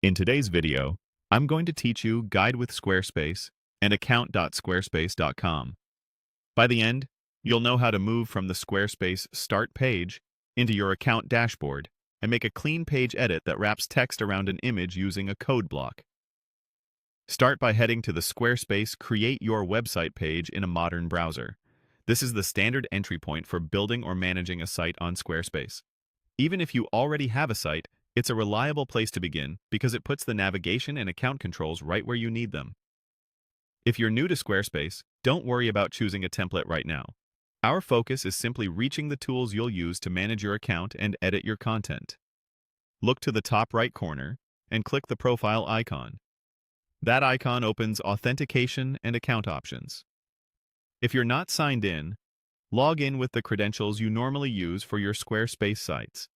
In today's video, I'm going to teach you Guide with Squarespace and account.squarespace.com. By the end, you'll know how to move from the Squarespace Start page into your account dashboard and make a clean page edit that wraps text around an image using a code block. Start by heading to the Squarespace Create Your Website page in a modern browser. This is the standard entry point for building or managing a site on Squarespace. Even if you already have a site, it's a reliable place to begin because it puts the navigation and account controls right where you need them. If you're new to Squarespace, don't worry about choosing a template right now. Our focus is simply reaching the tools you'll use to manage your account and edit your content. Look to the top right corner and click the profile icon. That icon opens authentication and account options. If you're not signed in, log in with the credentials you normally use for your Squarespace sites.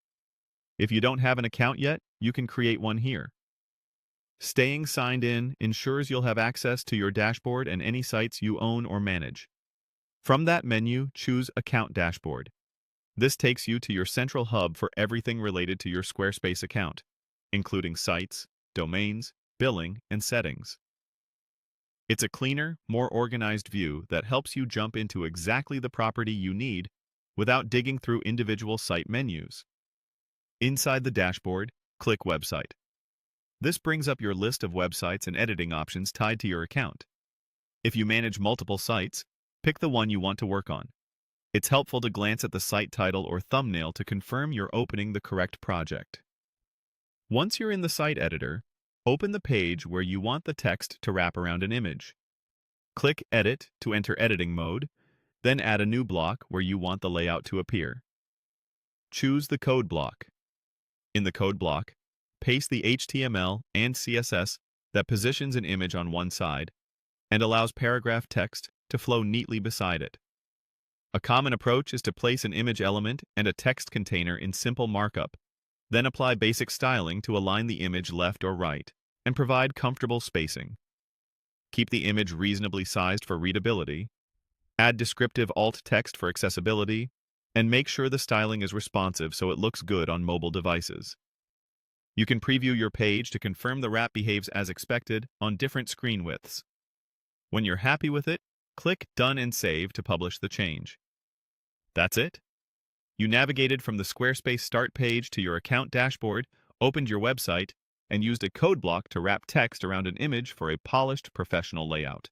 If you don't have an account yet, you can create one here. Staying signed in ensures you'll have access to your dashboard and any sites you own or manage. From that menu, choose Account Dashboard. This takes you to your central hub for everything related to your Squarespace account, including sites, domains, billing, and settings. It's a cleaner, more organized view that helps you jump into exactly the property you need without digging through individual site menus. Inside the dashboard, click Website. This brings up your list of websites and editing options tied to your account. If you manage multiple sites, pick the one you want to work on. It's helpful to glance at the site title or thumbnail to confirm you're opening the correct project. Once you're in the site editor, open the page where you want the text to wrap around an image. Click Edit to enter editing mode, then add a new block where you want the layout to appear. Choose the code block. In the code block, paste the HTML and CSS that positions an image on one side and allows paragraph text to flow neatly beside it. A common approach is to place an image element and a text container in simple markup, then apply basic styling to align the image left or right and provide comfortable spacing. Keep the image reasonably sized for readability, add descriptive alt text for accessibility, and make sure the styling is responsive so it looks good on mobile devices. You can preview your page to confirm the wrap behaves as expected on different screen widths. When you're happy with it, click Done and Save to publish the change. That's it. You navigated from the Squarespace Start page to your account dashboard, opened your website, and used a code block to wrap text around an image for a polished professional layout.